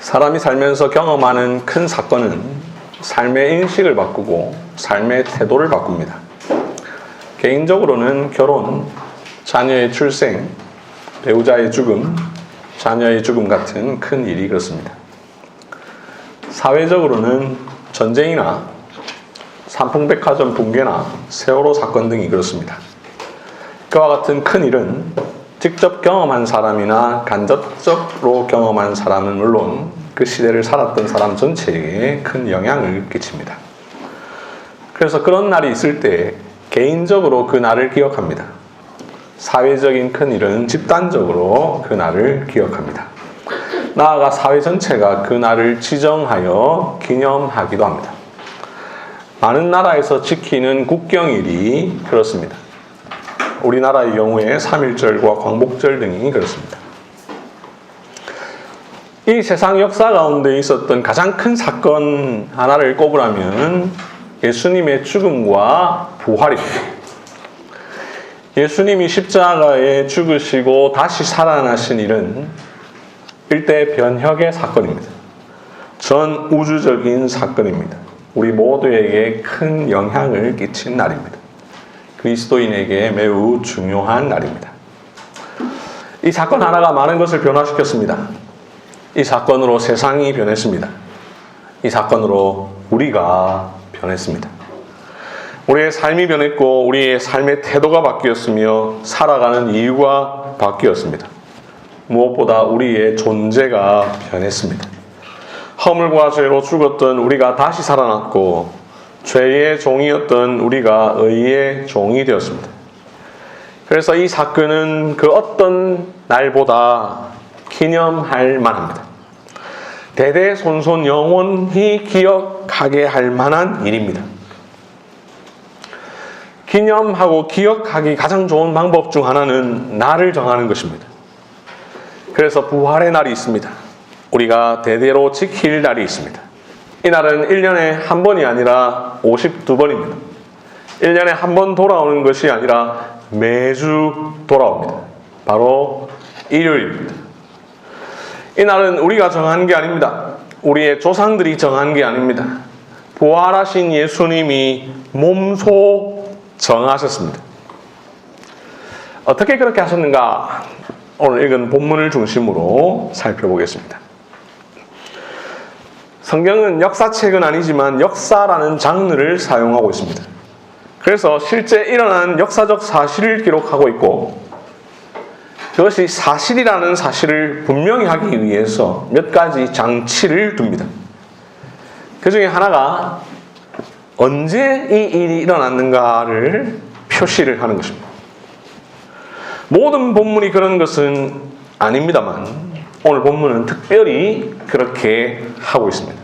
사람이 살면서 경험하는 큰 사건은 삶의 인식을 바꾸고 삶의 태도를 바꿉니다. 개인적으로는 결혼, 자녀의 출생, 배우자의 죽음, 자녀의 죽음 같은 큰 일이 그렇습니다. 사회적으로는 전쟁이나 삼풍백화점 붕괴나 세월호 사건 등이 그렇습니다. 그와 같은 큰 일은 직접 경험한 사람이나 간접적으로 경험한 사람은 물론 그 시대를 살았던 사람 전체에게 큰 영향을 끼칩니다. 그래서 그런 날이 있을 때 개인적으로 그 날을 기억합니다. 사회적인 큰 일은 집단적으로 그 날을 기억합니다. 나아가 사회 전체가 그 날을 지정하여 기념하기도 합니다. 많은 나라에서 지키는 국경일이 그렇습니다. 우리나라의 경우에 3.1절과 광복절 등이 그렇습니다. 이 세상 역사 가운데 있었던 가장 큰 사건 하나를 꼽으라면 예수님의 죽음과 부활입니다. 예수님이 십자가에 죽으시고 다시 살아나신 일은 일대 변혁의 사건입니다. 전 우주적인 사건입니다. 우리 모두에게 큰 영향을 끼친 날입니다. 그리스도인에게 매우 중요한 날입니다. 이 사건 하나가 많은 것을 변화시켰습니다. 이 사건으로 세상이 변했습니다. 이 사건으로 우리가 변했습니다. 우리의 삶이 변했고 우리의 삶의 태도가 바뀌었으며 살아가는 이유가 바뀌었습니다. 무엇보다 우리의 존재가 변했습니다. 허물과 죄로 죽었던 우리가 다시 살아났고 죄의 종이었던 우리가 의의 종이 되었습니다. 그래서 이 사건은 그 어떤 날보다 기념할 만합니다. 대대손손 영원히 기억하게 할 만한 일입니다. 기념하고 기억하기 가장 좋은 방법 중 하나는 날을 정하는 것입니다. 그래서 부활의 날이 있습니다. 우리가 대대로 지킬 날이 있습니다. 이 날은 1년에 한 번이 아니라 52번입니다. 1년에 한 번 돌아오는 것이 아니라 매주 돌아옵니다. 바로 일요일입니다. 이 날은 우리가 정한 게 아닙니다. 우리의 조상들이 정한 게 아닙니다. 부활하신 예수님이 몸소 정하셨습니다. 어떻게 그렇게 하셨는가? 오늘 읽은 본문을 중심으로 살펴보겠습니다. 성경은 역사책은 아니지만 역사라는 장르를 사용하고 있습니다. 그래서 실제 일어난 역사적 사실을 기록하고 있고 그것이 사실이라는 사실을 분명히 하기 위해서 몇 가지 장치를 둡니다. 그 중에 하나가 언제 이 일이 일어났는가를 표시를 하는 것입니다. 모든 본문이 그런 것은 아닙니다만 오늘 본문은 특별히 그렇게 하고 있습니다.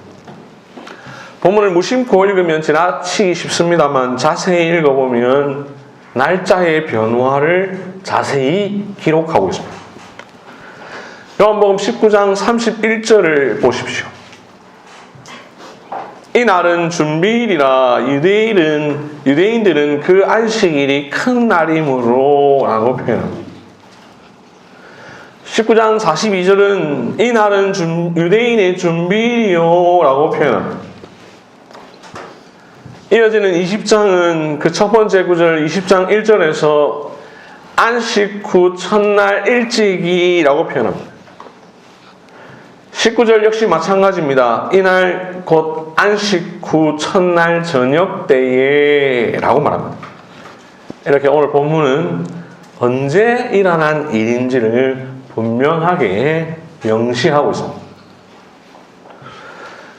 본문을 무심코 읽으면 지나치기 쉽습니다만 자세히 읽어보면 날짜의 변화를 자세히 기록하고 있습니다. 요한복음 19장 31절을 보십시오. 이 날은 준비일이라 유대인들은 그 안식일이 큰 날이므로 라고 표현합니다. 19장 42절은 이 날은 유대인의 준비일이요 라고 표현합니다. 이어지는 20장은 그 첫 번째 구절 20장 1절에서 안식 후 첫날 일찍이라고 표현합니다. 19절 역시 마찬가지입니다. 이날 곧 안식 후 첫날 저녁 때에 라고 말합니다. 이렇게 오늘 본문은 언제 일어난 일인지를 분명하게 명시하고 있습니다.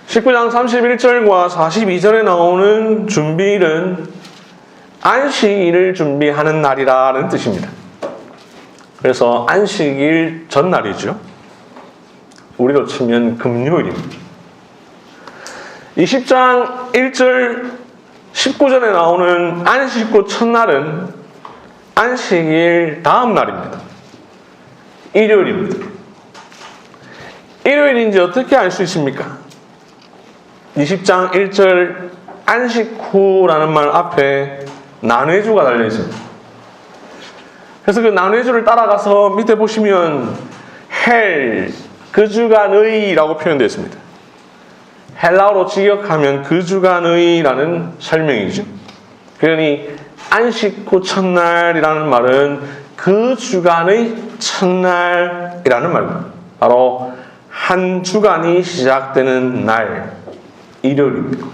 19장 31절과 42절에 나오는 준비일은 안식일을 준비하는 날이라는 뜻입니다. 그래서 안식일 전날이죠. 우리로 치면 금요일입니다. 20장 1절 19절에 나오는 안식 후 첫날은 안식일 다음 날입니다. 일요일입니다. 일요일인지 어떻게 알 수 있습니까? 20장 1절 안식 후라는 말 앞에 난회주가 달려있습니다. 그래서 그 난회주를 따라가서 밑에 보시면 헬, 그 주간의라고 표현되어 있습니다. 헬라어로 직역하면 그 주간의라는 설명이죠. 그러니 안식 후 첫날이라는 말은 그 주간의 첫날이라는 말입니다. 바로 한 주간이 시작되는 날, 일요일입니다.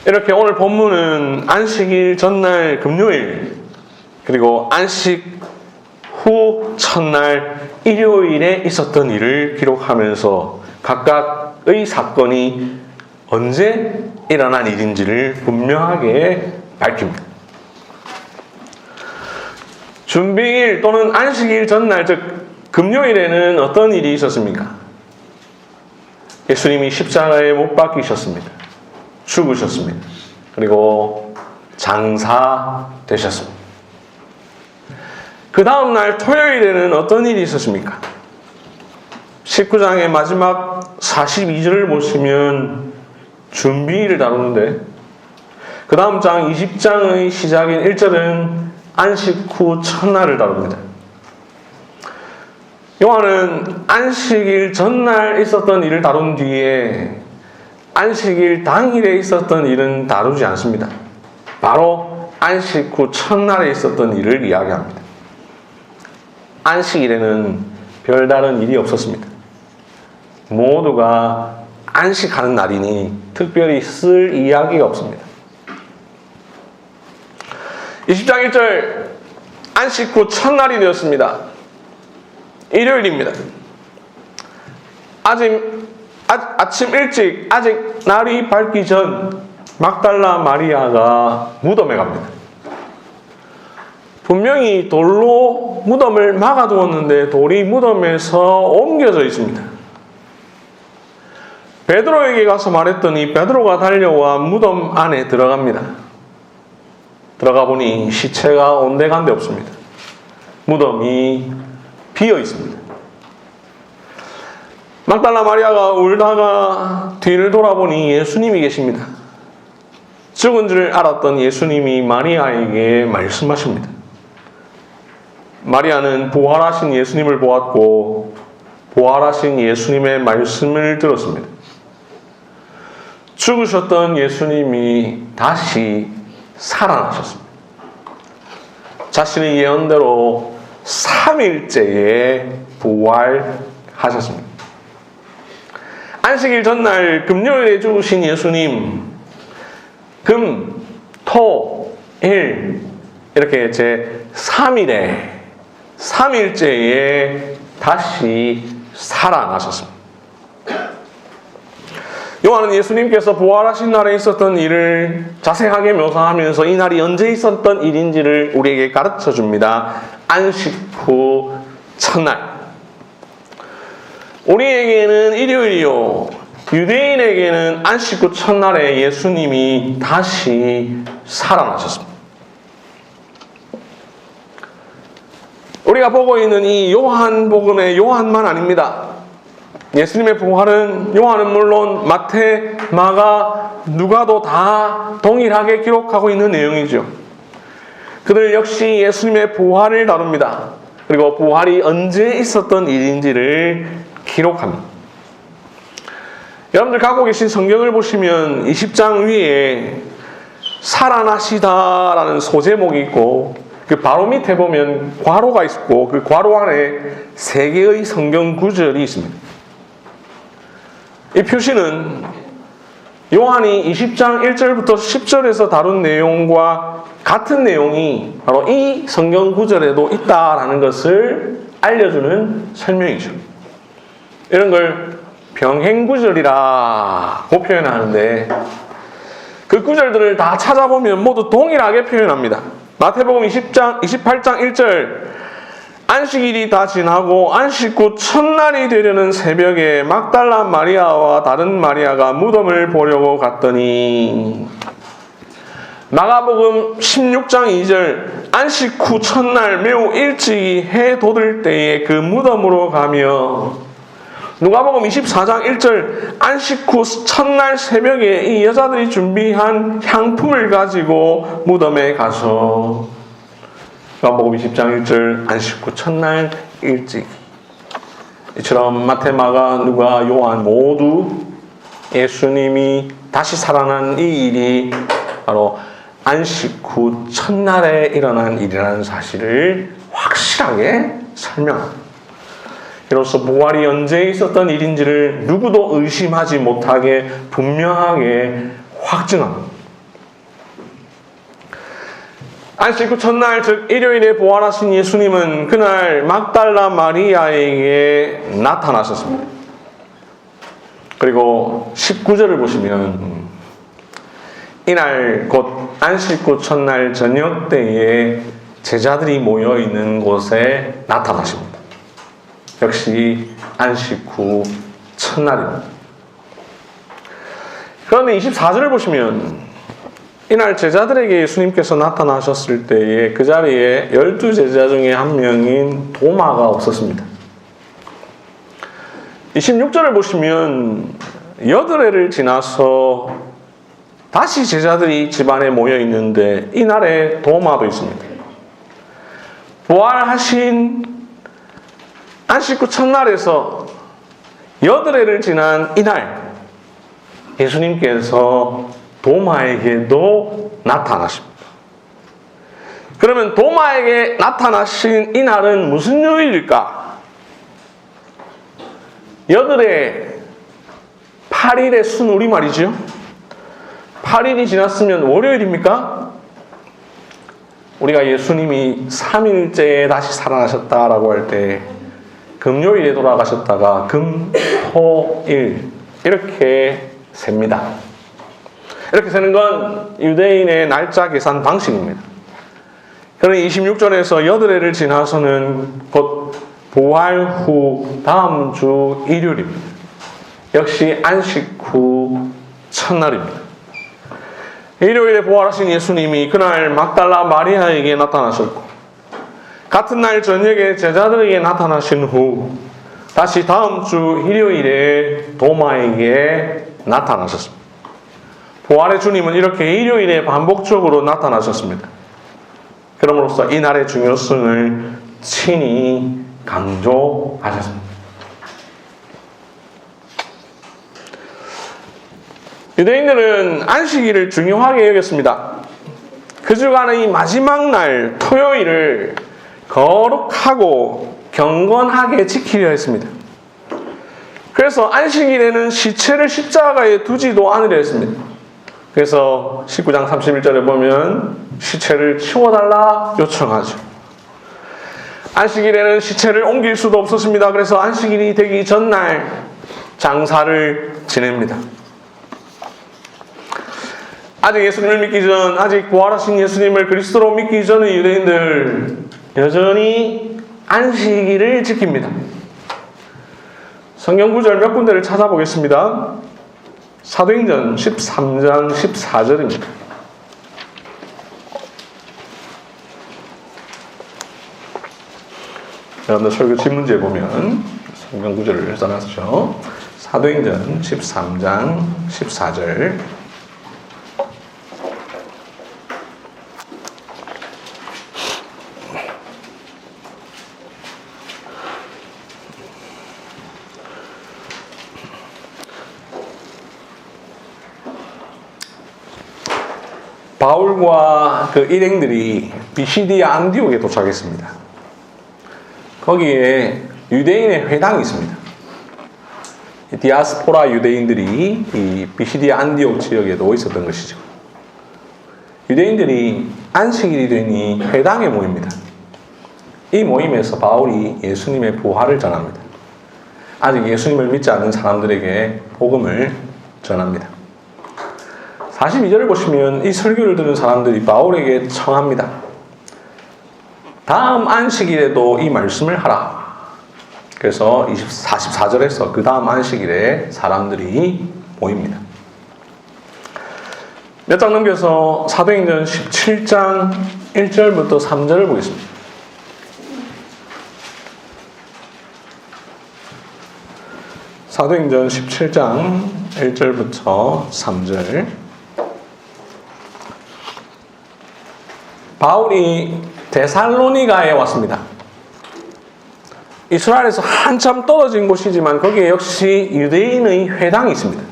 이렇게 오늘 본문은 안식일 전날 금요일, 그리고 안식 후 첫날 일요일에 있었던 일을 기록하면서 각각의 사건이 언제 일어난 일인지를 분명하게 밝힙니다. 준비일 또는 안식일 전날, 즉 금요일에는 어떤 일이 있었습니까? 예수님이 십자가에 못 박히셨습니다. 죽으셨습니다. 그리고 장사되셨습니다. 그 다음 날 토요일에는 어떤 일이 있었습니까? 19장의 마지막 42절을 보시면 준비일을 다루는데, 그 다음 장 20장의 시작인 1절은 안식 후 첫날을 다룹니다. 요한은 안식일 전날 있었던 일을 다룬 뒤에 안식일 당일에 있었던 일은 다루지 않습니다. 바로 안식 후 첫날에 있었던 일을 이야기합니다. 안식일에는 별다른 일이 없었습니다. 모두가 안식하는 날이니 특별히 쓸 이야기가 없습니다. 20장 1절, 안식 후 첫날이 되었습니다. 일요일입니다. 아침 일찍, 아직 날이 밝기 전 막달라 마리아가 무덤에 갑니다. 분명히 돌로 무덤을 막아두었는데 돌이 무덤에서 옮겨져 있습니다. 베드로에게 가서 말했더니 베드로가 달려와 무덤 안에 들어갑니다. 들어가 보니 시체가 온데간데 없습니다. 무덤이 비어 있습니다. 막달라 마리아가 울다가 뒤를 돌아보니 예수님이 계십니다. 죽은 줄 알았던 예수님이 마리아에게 말씀하십니다. 마리아는 부활하신 예수님을 보았고 부활하신 예수님의 말씀을 들었습니다. 죽으셨던 예수님이 다시 살아나셨습니다. 자신의 예언대로 3일째에 부활하셨습니다. 안식일 전날 금요일에 죽으신 예수님, 금, 토, 일 이렇게 제 3일에 3일째에 다시 살아나셨습니다. 요한은 예수님께서 부활하신 날에 있었던 일을 자세하게 묘사하면서 이 날이 언제 있었던 일인지를 우리에게 가르쳐 줍니다. 안식 후 첫날. 우리에게는 일요일이요, 유대인에게는 안식 후 첫날에 예수님이 다시 살아나셨습니다. 우리가 보고 있는 이 요한복음의 요한만 아닙니다. 예수님의 부활은 요한은 물론 마태, 마가, 누가도 다 동일하게 기록하고 있는 내용이죠. 그들 역시 예수님의 부활을 다룹니다. 그리고 부활이 언제 있었던 일인지를 기록합니다. 여러분들 갖고 계신 성경을 보시면 20장 위에 살아나시다라는 소제목이 있고 그 바로 밑에 보면 괄호가 있고 그 괄호 안에 3개의 성경 구절이 있습니다. 이 표시는 요한이 20장 1절부터 10절에서 다룬 내용과 같은 내용이 바로 이 성경 구절에도 있다라는 것을 알려주는 설명이죠. 이런 걸 병행구절이라고 표현하는데 그 구절들을 다 찾아보면 모두 동일하게 표현합니다. 마태복음 28장 1절, 안식일이 다 지나고 안식 후 첫날이 되려는 새벽에 막달라 마리아와 다른 마리아가 무덤을 보려고 갔더니, 마가복음 16장 2절, 안식 후 첫날 매우 일찍이 해 돋을 때에 그 무덤으로 가며, 누가복음 24장 1절, 안식 후 첫날 새벽에 이 여자들이 준비한 향품을 가지고 무덤에 가서, 누가복음 20장 1절, 안식 후 첫날 일찍. 이처럼 마태, 마가, 누가, 요한 모두 예수님이 다시 살아난 이 일이 바로 안식 후 첫날에 일어난 일이라는 사실을 확실하게 설명합니다. 이로써 부활이 언제 있었던 일인지를 누구도 의심하지 못하게 분명하게 확증합니다. 안식 후 첫날, 즉 일요일에 부활하신 예수님은 그날 막달라 마리아에게 나타나셨습니다. 그리고 19절을 보시면 이날 곧 안식 후 첫날 저녁 때에 제자들이 모여있는 곳에 나타나십니다. 역시 안식 후 첫날입니다. 그런데 24절을 보시면 이날 제자들에게 예수님께서 나타나셨을 때에 그 자리에 12제자 중에 한 명인 도마가 없었습니다. 26절을 보시면 8회를 지나서 다시 제자들이 집안에 모여 있는데 이날에 도마도 있습니다. 부활하신 안식 후 첫날에서 8회를 지난 이날 예수님께서 도마에게도 나타나십니다. 그러면 도마에게 나타나신 이날은 무슨 요일일까? 8회 8일의 순 우리말이죠. 8일이 지났으면 월요일입니까? 우리가 예수님이 3일째에 다시 살아나셨다라고 할 때 금요일에 돌아가셨다가 금, 토, 일 이렇게 셉니다. 이렇게 세는 건 유대인의 날짜 계산 방식입니다. 그러나 26절에서 8회를 지나서는 곧 부활 후 다음 주 일요일입니다. 역시 안식 후 첫날입니다. 일요일에 부활하신 예수님이 그날 막달라 마리아에게 나타나셨고 같은 날 저녁에 제자들에게 나타나신 후 다시 다음 주 일요일에 도마에게 나타나셨습니다. 부활의 주님은 이렇게 일요일에 반복적으로 나타나셨습니다. 그럼으로써 이날의 중요성을 친히 강조하셨습니다. 유대인들은 안식일을 중요하게 여겼습니다. 그 주간의 이 마지막 날 토요일을 거룩하고 경건하게 지키려 했습니다. 그래서 안식일에는 시체를 십자가에 두지도 않으려 했습니다. 그래서 19장 31절에 보면 시체를 치워달라 요청하죠. 안식일에는 시체를 옮길 수도 없었습니다. 그래서 안식일이 되기 전날 장사를 지냅니다. 아직 예수님을 믿기 전, 아직 부활하신 예수님을 그리스도로 믿기 전의 유대인들 여전히 안식일을 지킵니다. 성경 구절 몇 군데를 찾아보겠습니다. 사도행전 13장 14절입니다. 여러분들 설교 질문지에 보면 성경 구절을 써놨죠. 사도행전 13장 14절. 바울과 그 일행들이 비시디아 안디옥에 도착했습니다. 거기에 유대인의 회당이 있습니다. 디아스포라 유대인들이 이 비시디아 안디옥 지역에도 있었던 것이죠. 유대인들이 안식일이 되니 회당에 모입니다. 이 모임에서 바울이 예수님의 부활을 전합니다. 아직 예수님을 믿지 않는 사람들에게 복음을 전합니다. 42절을 보시면 이 설교를 듣는 사람들이 바울에게 청합니다. 다음 안식일에도 이 말씀을 하라. 그래서 44절에서 그 다음 안식일에 사람들이 모입니다. 몇 장 넘겨서 사도행전 17장 1절부터 3절을 보겠습니다. 사도행전 17장 1절부터 3절. 바울이 데살로니가에 왔습니다. 이스라엘에서 한참 떨어진 곳이지만 거기에 역시 유대인의 회당이 있습니다.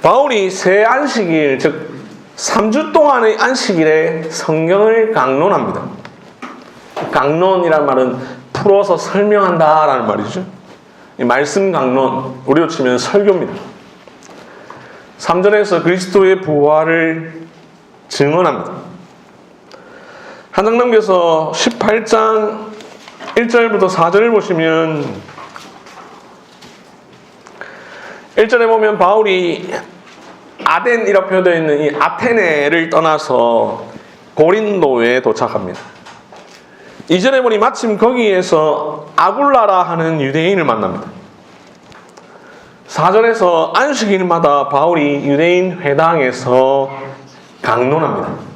바울이 새 안식일, 즉 3주 동안의 안식일에 성경을 강론합니다. 강론이란 말은 풀어서 설명한다라는 말이죠. 말씀 강론, 우리로 치면 설교입니다. 3절에서 그리스도의 부활을 증언합니다. 한 장 넘겨서 18장 1절부터 4절을 보시면 1절에 보면 바울이 아덴이라고 표되어 있는 이 아테네를 떠나서 고린도에 도착합니다. 2절에 보니 마침 거기에서 아굴라라 하는 유대인을 만납니다. 4절에서 안식일마다 바울이 유대인 회당에서 강론합니다.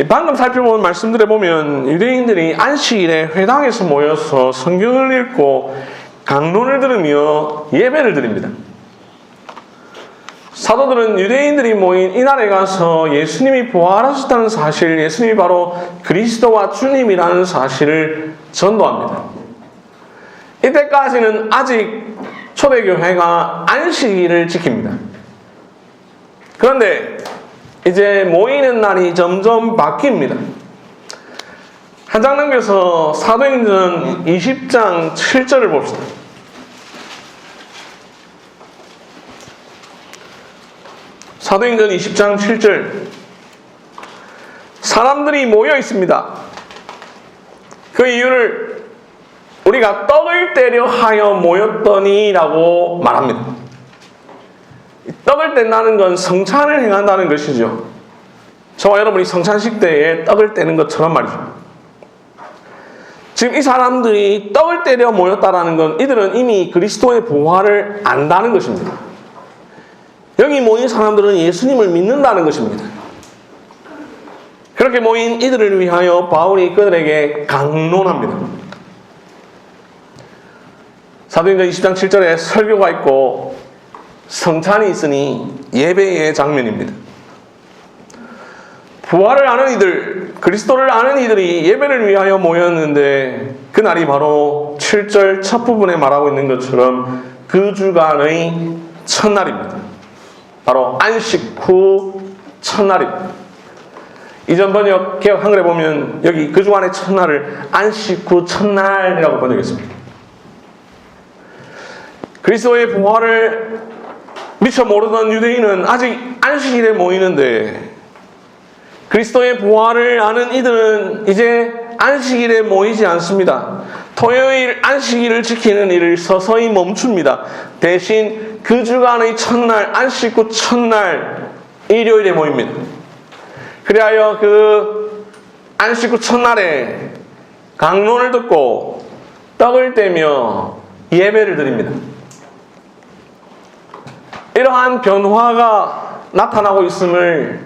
방금 살펴본 말씀들에 보면 유대인들이 안식일에 회당에서 모여서 성경을 읽고 강론을 들으며 예배를 드립니다. 사도들은 유대인들이 모인 이날에 가서 예수님이 부활하셨다는 사실, 예수님이 바로 그리스도와 주님이라는 사실을 전도합니다. 이때까지는 아직 초대교회가 안식일을 지킵니다. 그런데 이제 모이는 날이 점점 바뀝니다. 한 장 넘겨서 사도행전 20장 7절을 봅시다. 사도행전 20장 7절. 사람들이 모여 있습니다. 그 이유를 우리가 떡을 떼려 하여 모였더니 라고 말합니다. 떡을 뗀다는 건 성찬을 행한다는 것이죠. 저와 여러분이 성찬식 때에 떡을 떼는 것처럼 말이죠. 지금 이 사람들이 떡을 떼려 모였다라는 건 이들은 이미 그리스도의 부활을 안다는 것입니다. 여기 모인 사람들은 예수님을 믿는다는 것입니다. 그렇게 모인 이들을 위하여 바울이 그들에게 강론합니다. 사도행전 20장 7절에 설교가 있고 성찬이 있으니 예배의 장면입니다. 부활을 아는 이들, 그리스도를 아는 이들이 예배를 위하여 모였는데 그날이 바로 7절 첫 부분에 말하고 있는 것처럼 그 주간의 첫날입니다. 바로 안식 후 첫날입니다. 이전 번역 개역 한글에 보면 여기 그 주간의 첫날을 안식 후 첫날이라고 번역했습니다. 그리스도의 부활을 미처 모르던 유대인은 아직 안식일에 모이는데 그리스도의 부활을 아는 이들은 이제 안식일에 모이지 않습니다. 토요일 안식일을 지키는 일을 서서히 멈춥니다. 대신 그 주간의 첫날, 안식 후 첫날 일요일에 모입니다. 그리하여 그 안식 후 첫날에 강론을 듣고 떡을 떼며 예배를 드립니다. 이러한 변화가 나타나고 있음을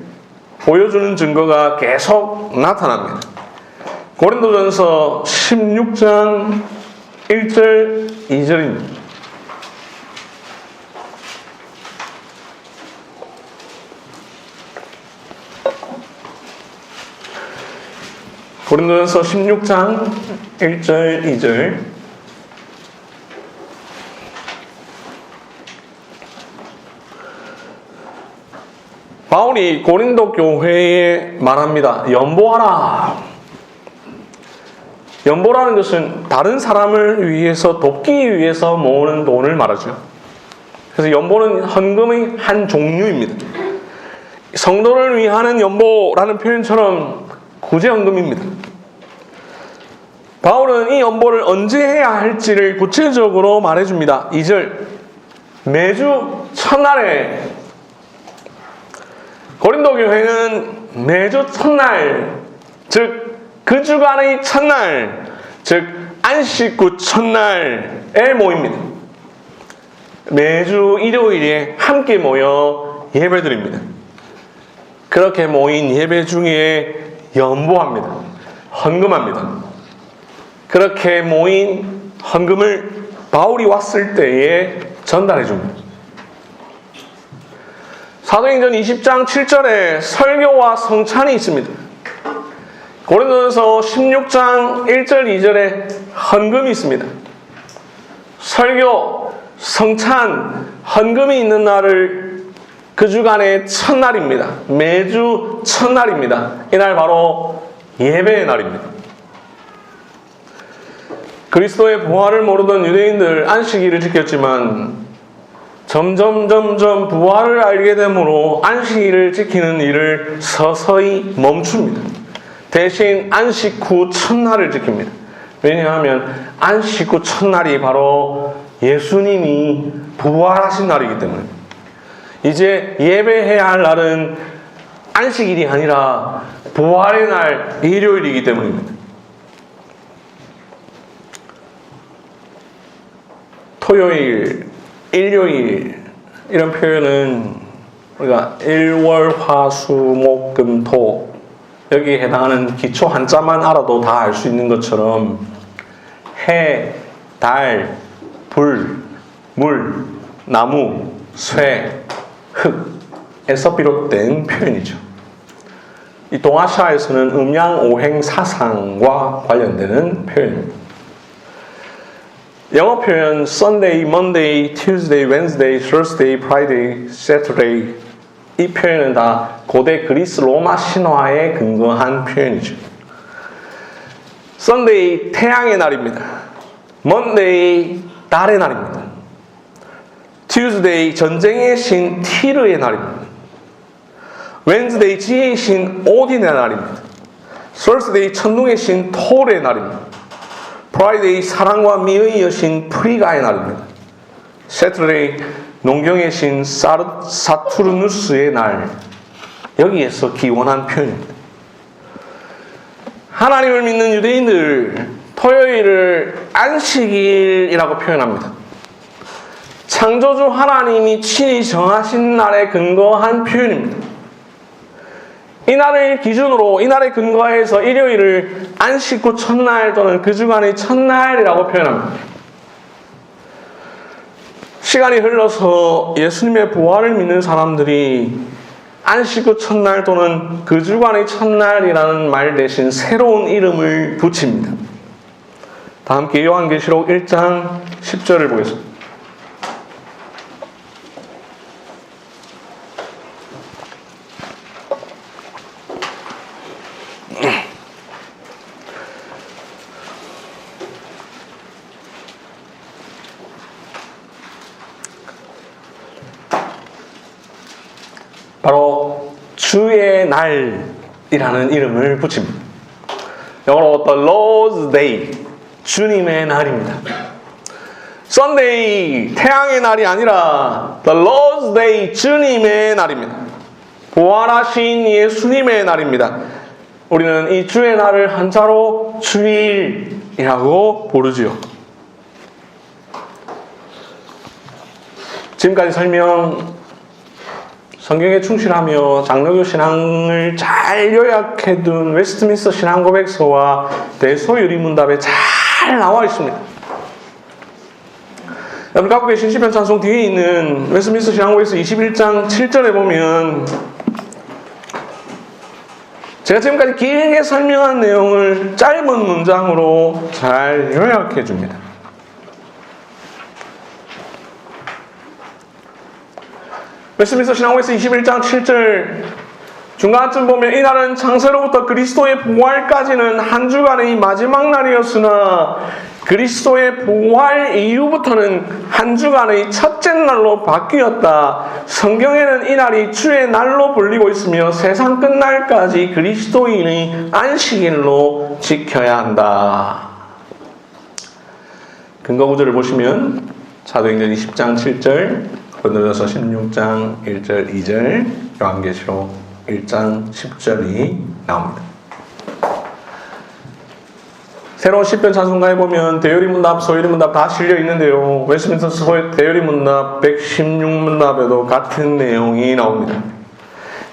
보여주는 증거가 계속 나타납니다. 고린도전서 16장 1절 2절입니다. 고린도전서 16장 1절 2절. 바울이 고린도 교회에 말합니다. 연보하라. 연보라는 것은 다른 사람을 위해서 돕기 위해서 모으는 돈을 말하죠. 그래서 연보는 헌금의 한 종류입니다. 성도를 위하는 연보라는 표현처럼 구제헌금입니다. 바울은 이 연보를 언제 해야 할지를 구체적으로 말해줍니다. 2절. 매주 첫날에 고린도 교회는 매주 첫날, 즉 그 주간의 첫날, 즉 안식 후 첫날에 모입니다. 매주 일요일에 함께 모여 예배드립니다. 그렇게 모인 예배 중에 연보합니다. 헌금합니다. 그렇게 모인 헌금을 바울이 왔을 때에 전달해 줍니다. 사도행전 20장 7절에 설교와 성찬이 있습니다. 고린도전서 16장 1절 2절에 헌금이 있습니다. 설교, 성찬, 헌금이 있는 날을 그 주간의 첫날입니다. 매주 첫날입니다. 이날 바로 예배의 날입니다. 그리스도의 부활을 모르던 유대인들 안식일을 지켰지만 점점 부활을 알게 되므로 안식일을 지키는 일을 서서히 멈춥니다. 대신 안식 후 첫날을 지킵니다. 왜냐하면 안식 후 첫날이 바로 예수님이 부활하신 날이기 때문에 이제 예배해야 할 날은 안식일이 아니라 부활의 날 일요일이기 때문입니다. 토요일, 일요일 이런 표현은 우리가 일월, 화, 수, 목, 금, 토 여기에 해당하는 기초 한자만 알아도 다 알 수 있는 것처럼 해, 달, 불, 물, 나무, 쇠, 흙에서 비롯된 표현이죠. 이 동아시아에서는 음양, 오행, 사상과 관련되는 표현입니다. 영어 표현 Sunday, Monday, Tuesday, Wednesday, Thursday, Friday, Saturday 이 표현은 다 고대 그리스 로마 신화에 근거한 표현이죠. Sunday 태양의 날입니다. Monday 달의 날입니다. Tuesday 전쟁의 신 티르의 날입니다. Wednesday 지혜의 신 오딘의 날입니다. Thursday 천둥의 신 톨의 날입니다. Friday 사랑과 미의 여신 프리가의 날입니다. Saturday 농경의 신 사투르누스의 날. 여기에서 기원한 표현입니다. 하나님을 믿는 유대인들 토요일을 안식일이라고 표현합니다. 창조주 하나님이 친히 정하신 날에 근거한 표현입니다. 이 날을 기준으로 이 날에 근거해서 일요일을 안식 후 첫날 또는 그 주간의 첫날이라고 표현합니다. 시간이 흘러서 예수님의 부활을 믿는 사람들이 안식 후 첫날 또는 그 주간의 첫날이라는 말 대신 새로운 이름을 붙입니다. 다 함께 요한계시록 1장 10절을 보겠습니다. 바로 주의 날이라는 이름을 붙입니다. 영어로 The Lord's Day, 주님의 날입니다. Sunday, 태양의 날이 아니라 The Lord's Day, 주님의 날입니다. 부활하신 예수님의 날입니다. 우리는 이 주의 날을 한자로 주일이라고 부르지요. 지금까지 설명 성경에 충실하며 장로교 신앙을 잘 요약해둔 웨스트민스터 신앙고백서와 대소유리문답에 잘 나와 있습니다. 여러분 갖고 계신 시편 찬송 뒤에 있는 웨스트민스터 신앙고백서 21장 7절에 보면 제가 지금까지 길게 설명한 내용을 짧은 문장으로 잘 요약해 줍니다. 웨스트민스터 신앙고백서 21장 7절 중간쯤 보면 이날은 창세로부터 그리스도의 부활까지는 한 주간의 마지막 날이었으나 그리스도의 부활 이후부터는 한 주간의 첫째 날로 바뀌었다. 성경에는 이 날이 주의 날로 불리고 있으며 세상 끝날까지 그리스도인의 안식일로 지켜야 한다. 근거 구절을 보시면 사도행전 20장 7절 고린도전서 16장 1절 2절 요한계시록 1장 10절이 나옵니다. 새로운 시편 찬송가에 보면 대요리문답, 소요리문답 다 실려 있는데요. 웨스트민스터 대요리문답 116문답에도 같은 내용이 나옵니다.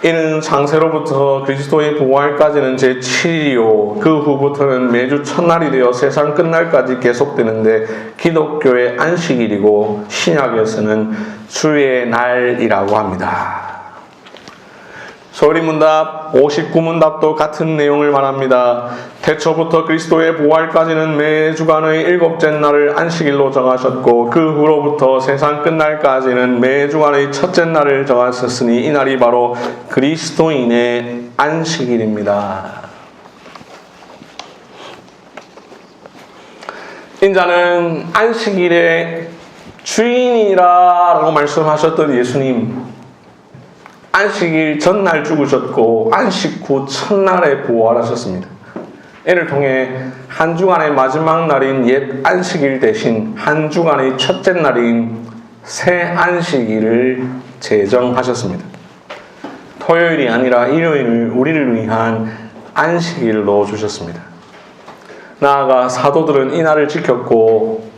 이는 창세로부터 그리스도의 부활까지는 제7일이요 그 후부터는 매주 첫날이 되어 세상 끝날까지 계속되는데 기독교의 안식일이고 신약에서는 주의 날이라고 합니다. 서리문답 59문답도 같은 내용을 말합니다. 태초부터 그리스도의 부활까지는 매 주간의 일곱째 날을 안식일로 정하셨고 그 후로부터 세상 끝날까지는 매 주간의 첫째 날을 정하셨으니 이 날이 바로 그리스도인의 안식일입니다. 인자는 안식일의 주인이라고 말씀하셨던 예수님, 안식일 전날 죽으셨고 안식 후 첫날에 부활하셨습니다. 이를 통해 한 주간의 마지막 날인 옛 안식일 대신 한 주간의 첫째 날인 새 안식일을 제정하셨습니다. 토요일이 아니라 일요일을 우리를 위한 안식일로 주셨습니다. 나아가 사도들은 이 날을 지켰고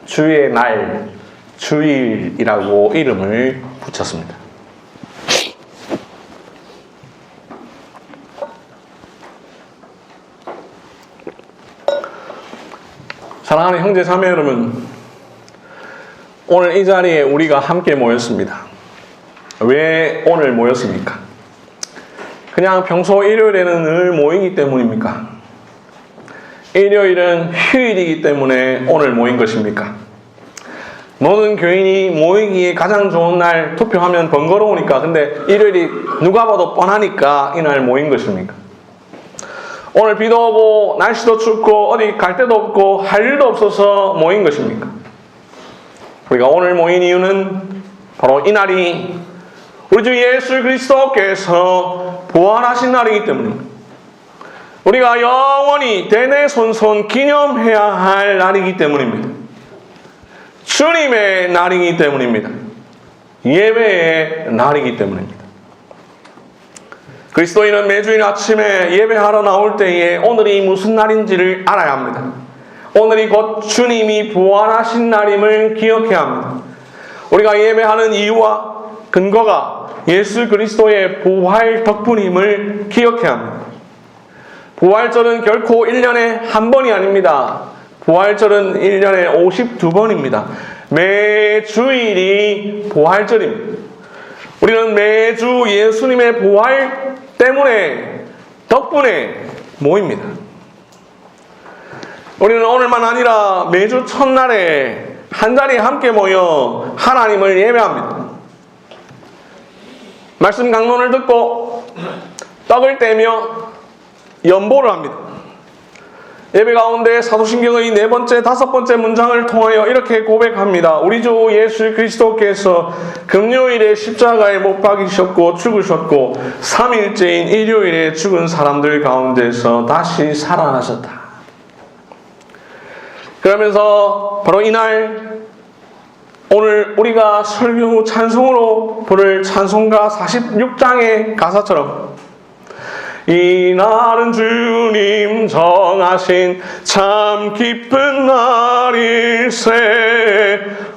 주의 날, 주일이라고 이름을 붙였습니다. 사랑하는 형제 자매 여러분, 오늘 이 자리에 우리가 함께 모였습니다. 왜 오늘 모였습니까? 그냥 평소 일요일에는 늘 모이기 때문입니까? 일요일은 휴일이기 때문에 오늘 모인 것입니까? 모든 교인이 모이기에 가장 좋은 날 투표하면 번거로우니까, 근데 일요일이 누가 봐도 뻔하니까 이날 모인 것입니까? 오늘 비도 오고 날씨도 춥고 어디 갈 데도 없고 할 일도 없어서 모인 것입니까? 우리가 오늘 모인 이유는 바로 이 날이 우리 주 예수 그리스도께서 부활하신 날이기 때문입니다. 우리가 영원히 대대손손 기념해야 할 날이기 때문입니다. 주님의 날이기 때문입니다. 예배의 날이기 때문입니다. 그리스도인은 매주일 아침에 예배하러 나올 때에 오늘이 무슨 날인지를 알아야 합니다. 오늘이 곧 주님이 부활하신 날임을 기억해야 합니다. 우리가 예배하는 이유와 근거가 예수 그리스도의 부활 덕분임을 기억해야 합니다. 부활절은 결코 1년에 한 번이 아닙니다. 부활절은 1년에 52번입니다. 매 주일이 부활절입니다. 우리는 매주 예수님의 부활 때문에, 덕분에 모입니다. 우리는 오늘만 아니라 매주 첫날에 한자리에 함께 모여 하나님을 예배합니다. 말씀 강론을 듣고 떡을 떼며 연보를 합니다. 예배 가운데 사도신경의 4번째, 5번째 문장을 통하여 이렇게 고백합니다. 우리 주 예수 그리스도께서 금요일에 십자가에 못 박이셨고 죽으셨고 3일째인 일요일에 죽은 사람들 가운데서 다시 살아나셨다. 그러면서 바로 이날 오늘 우리가 설교 후 찬송으로 부를 찬송가 46장의 가사처럼 이 날은 주님 정하신 참 기쁜 날일세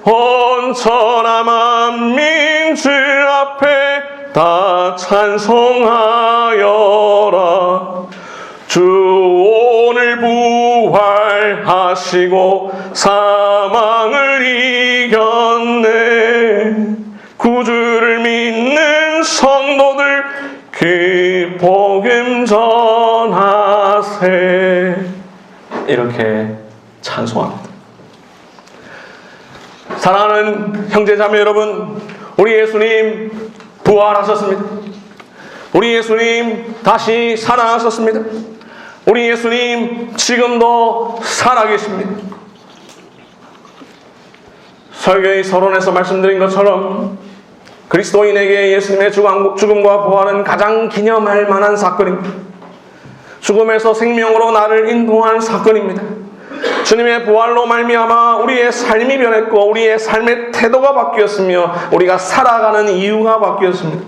온 천하 만민 주 앞에 다 찬송하여라. 주 오늘 부활하시고 사망을 이겼네. 구주를 믿는 성도들 그 복음 전하세. 이렇게 찬송합니다. 사랑하는 형제자매 여러분, 우리 예수님 부활하셨습니다. 우리 예수님 다시 살아나셨습니다. 우리 예수님 지금도 살아계십니다. 설교의 서론에서 말씀드린 것처럼 그리스도인에게 예수님의 죽음과 부활은 가장 기념할 만한 사건입니다. 죽음에서 생명으로 나를 인도한 사건입니다. 주님의 부활로 말미암아 우리의 삶이 변했고 우리의 삶의 태도가 바뀌었으며 우리가 살아가는 이유가 바뀌었습니다.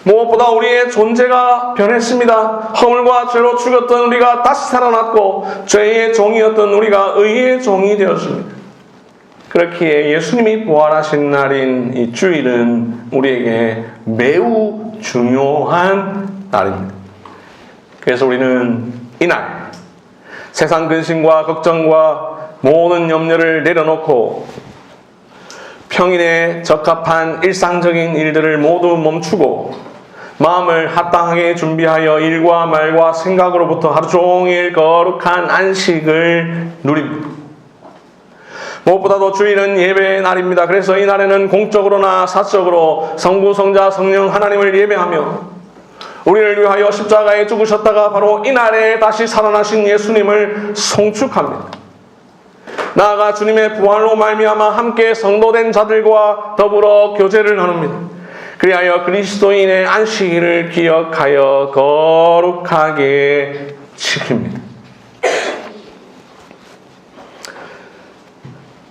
무엇보다 우리의 존재가 변했습니다. 허물과 죄로 죽었던 우리가 다시 살아났고 죄의 종이었던 우리가 의의 종이 되었습니다. 그렇기에 예수님이 부활하신 날인 이 주일은 우리에게 매우 중요한 날입니다. 그래서 우리는 이날 세상 근심과 걱정과 모든 염려를 내려놓고 평일에 적합한 일상적인 일들을 모두 멈추고 마음을 합당하게 준비하여 일과 말과 생각으로부터 하루 종일 거룩한 안식을 누립니다. 무엇보다도 주일은 예배의 날입니다. 그래서 이 날에는 공적으로나 사적으로 성부, 성자, 성령 하나님을 예배하며 우리를 위하여 십자가에 죽으셨다가 바로 이 날에 다시 살아나신 예수님을 송축합니다. 나아가 주님의 부활로 말미암아 함께 성도된 자들과 더불어 교제를 나눕니다. 그리하여 그리스도인의 안식일을 기억하여 거룩하게 지킵니다.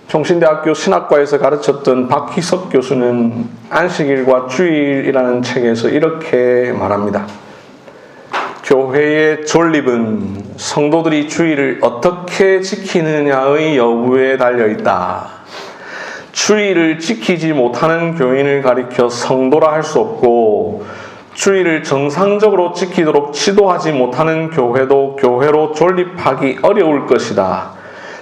총신대학교 신학과에서 가르쳤던 박희석 교수는 안식일과 주일이라는 책에서 이렇게 말합니다. 교회의 존립은 성도들이 주일을 어떻게 지키느냐의 여부에 달려있다. 주일을 지키지 못하는 교인을 가리켜 성도라 할 수 없고 주일을 정상적으로 지키도록 지도하지 못하는 교회도 교회로 존립하기 어려울 것이다.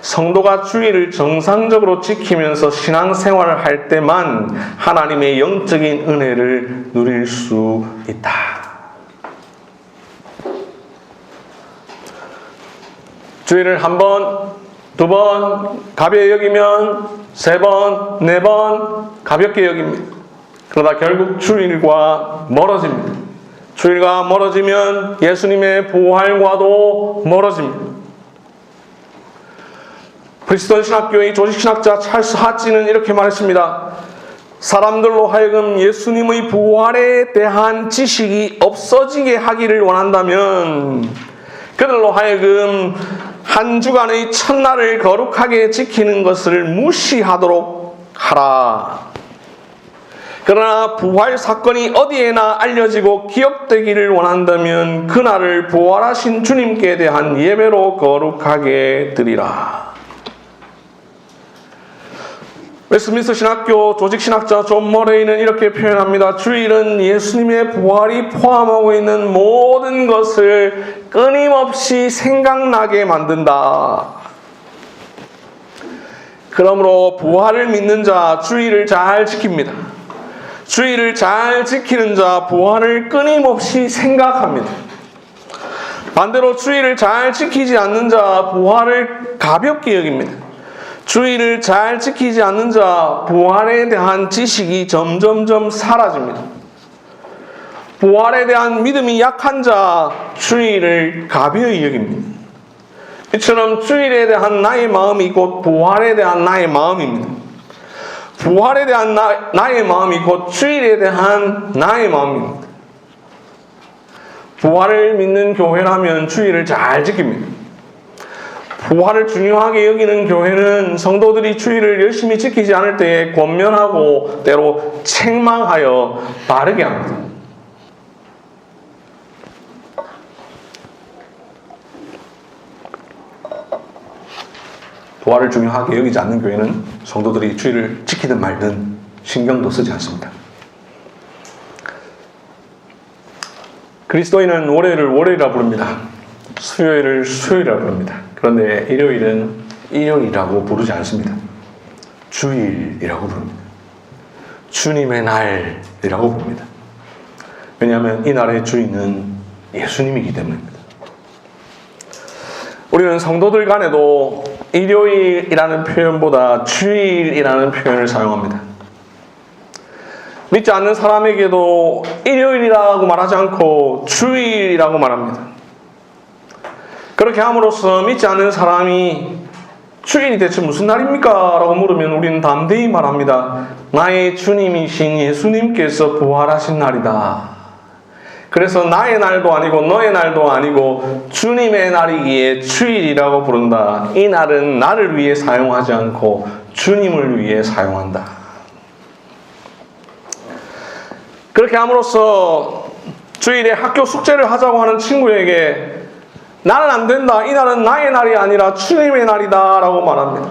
성도가 주일을 정상적으로 지키면서 신앙생활을 할 때만 하나님의 영적인 은혜를 누릴 수 있다. 주일을 한 번, 두 번 가벼이 여기면 세 번, 네 번 가볍게 여깁니다. 그러다 결국 주일과 멀어집니다. 주일과 멀어지면 예수님의 부활과도 멀어집니다. 프리스턴 신학교의 조직신학자 찰스 하찌는 이렇게 말했습니다. 사람들로 하여금 예수님의 부활에 대한 지식이 없어지게 하기를 원한다면 그들로 하여금 한 주간의 첫날을 거룩하게 지키는 것을 무시하도록 하라. 그러나 부활 사건이 어디에나 알려지고 기억되기를 원한다면 그날을 부활하신 주님께 대한 예배로 거룩하게 드리라. 웨스트민스터 신학교 조직신학자 존 머레이는 이렇게 표현합니다. 주일은 예수님의 부활이 포함하고 있는 모든 것을 끊임없이 생각나게 만든다. 그러므로 부활을 믿는 자 주일을 잘 지킵니다. 주일을 잘 지키는 자 부활을 끊임없이 생각합니다. 반대로 주일을 잘 지키지 않는 자 부활을 가볍게 여깁니다. 주일을 잘 지키지 않는 자 부활에 대한 지식이 점점점 사라집니다. 부활에 대한 믿음이 약한 자 주일을 가벼이 여깁니다. 이처럼 주일에 대한 나의 마음이 곧 부활에 대한 나의 마음입니다. 부활에 대한 나의 마음이 곧 주일에 대한 나의 마음입니다. 부활을 믿는 교회라면 주일을 잘 지킵니다. 부활을 중요하게 여기는 교회는 성도들이 주일을 열심히 지키지 않을 때에 권면하고 때로 책망하여 바르게 합니다. 부활을 중요하게 여기지 않는 교회는 성도들이 주일을 지키든 말든 신경도 쓰지 않습니다. 그리스도인은 월요일을 월요일이라 부릅니다. 수요일을 수요일이라 부릅니다. 그런데 일요일은 일요일이라고 부르지 않습니다. 주일이라고 부릅니다. 주님의 날이라고 부릅니다. 왜냐하면 이 날의 주인은 예수님이기 때문입니다. 우리는 성도들 간에도 일요일이라는 표현보다 주일이라는 표현을 사용합니다. 믿지 않는 사람에게도 일요일이라고 말하지 않고 주일이라고 말합니다. 그렇게 함으로써 믿지 않는 사람이 주일이 대체 무슨 날입니까? 라고 물으면 우리는 담대히 말합니다. 나의 주님이신 예수님께서 부활하신 날이다. 그래서 나의 날도 아니고 너의 날도 아니고 주님의 날이기에 주일이라고 부른다. 이 날은 나를 위해 사용하지 않고 주님을 위해 사용한다. 그렇게 함으로써 주일에 학교 숙제를 하자고 하는 친구에게 나는 안 된다. 이 날은 나의 날이 아니라 주님의 날이다. 라고 말합니다.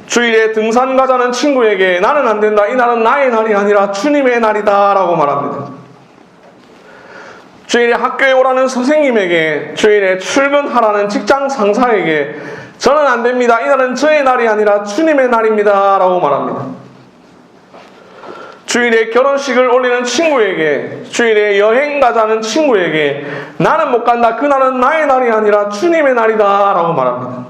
주일에 등산 가자는 친구에게 나는 안 된다. 이 날은 나의 날이 아니라 주님의 날이다. 라고 말합니다. 주일에 학교에 오라는 선생님에게, 주일에 출근하라는 직장 상사에게 저는 안 됩니다. 이 날은 저의 날이 아니라 주님의 날입니다. 라고 말합니다. 주일에 결혼식을 올리는 친구에게, 주일에 여행 가자는 친구에게 나는 못 간다. 그날은 나의 날이 아니라 주님의 날이다 라고 말합니다.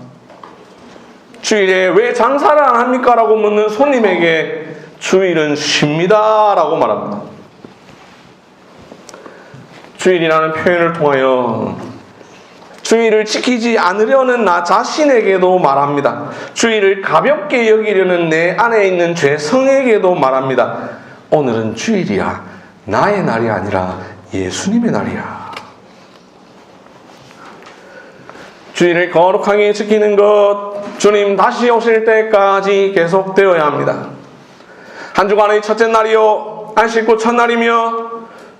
주일에 왜 장사를 안 합니까? 라고 묻는 손님에게 주일은 쉽니다 라고 말합니다. 주일이라는 표현을 통하여 주일을 지키지 않으려는 나 자신에게도 말합니다. 주일을 가볍게 여기려는 내 안에 있는 죄성에게도 말합니다. 오늘은 주일이야. 나의 날이 아니라 예수님의 날이야. 주일을 거룩하게 지키는 것, 주님 다시 오실 때까지 계속되어야 합니다. 한 주간의 첫째 날이요, 안식 후 첫날이며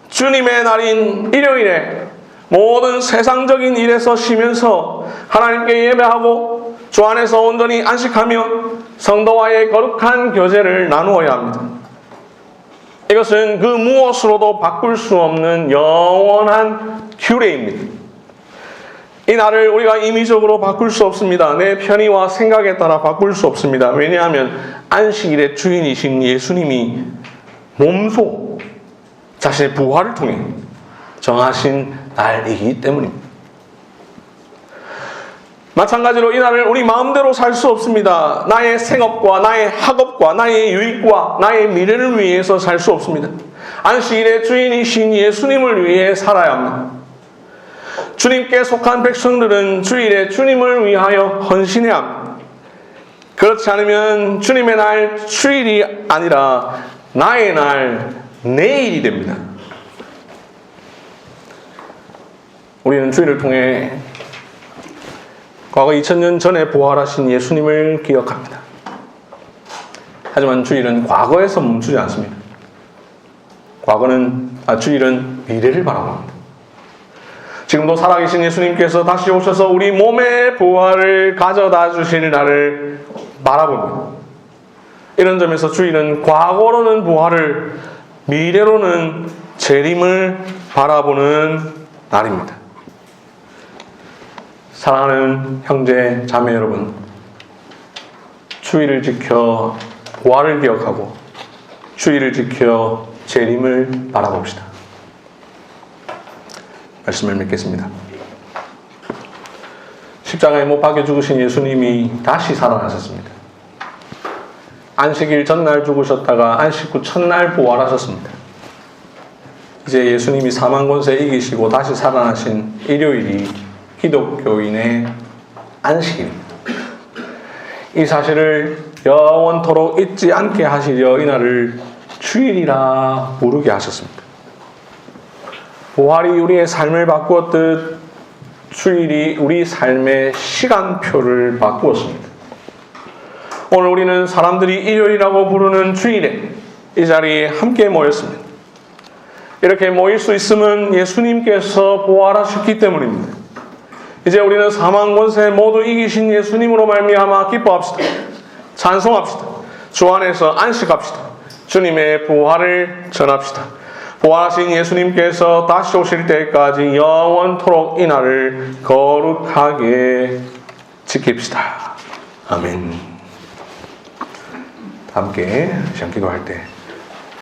주님의 날인 일요일에 모든 세상적인 일에서 쉬면서 하나님께 예배하고 주 안에서 온전히 안식하며 성도와의 거룩한 교제를 나누어야 합니다. 이것은 그 무엇으로도 바꿀 수 없는 영원한 규례입니다. 이 날을 우리가 임의적으로 바꿀 수 없습니다. 내 편의와 생각에 따라 바꿀 수 없습니다. 왜냐하면 안식일의 주인이신 예수님이 몸소 자신의 부활을 통해 정하신 날이기 때문입니다. 마찬가지로 이 날을 우리 마음대로 살 수 없습니다. 나의 생업과 나의 학업과 나의 유익과 나의 미래를 위해서 살 수 없습니다. 안식일의 주인이신 예수님을 위해 살아야 합니다. 주님께 속한 백성들은 주일에 주님을 위하여 헌신해야 합니다. 그렇지 않으면 주님의 날 주일이 아니라 나의 날 내일이 됩니다. 우리는 주일을 통해 과거 2000년 전에 부활하신 예수님을 기억합니다. 하지만 주일은 과거에서 멈추지 않습니다. 주일은 미래를 바라봅니다. 지금도 살아계신 예수님께서 다시 오셔서 우리 몸의 부활을 가져다 주실 날을 바라봅니다. 이런 점에서 주일은 과거로는 부활을, 미래로는 재림을 바라보는 날입니다. 사랑하는 형제, 자매 여러분, 주일을 지켜 부활을 기억하고 주일을 지켜 재림을 바라봅시다. 말씀을 맺겠습니다. 십자가에 못 박혀 죽으신 예수님이 다시 살아나셨습니다. 안식일 전날 죽으셨다가 안식 후 첫날 부활하셨습니다. 이제 예수님이 사망 권세 이기시고 다시 살아나신 일요일이 기독교인의 안식일입니다. 이 사실을 영원토록 잊지 않게 하시려 이날을 주일이라 부르게 하셨습니다. 부활이 우리의 삶을 바꾸었듯 주일이 우리 삶의 시간표를 바꾸었습니다. 오늘 우리는 사람들이 일요일이라고 부르는 주일에 이 자리에 함께 모였습니다. 이렇게 모일 수 있음은 예수님께서 부활하셨기 때문입니다. 이제 우리는 사망 권세 모두 이기신 예수님으로 말미암아 기뻐합시다. 찬송합시다. 주 안에서 안식합시다. 주님의 부활을 전합시다. 부활하신 예수님께서 다시 오실 때까지 영원토록 이 날을 거룩하게 지킵시다. 아멘. 함께 시험 기도할 때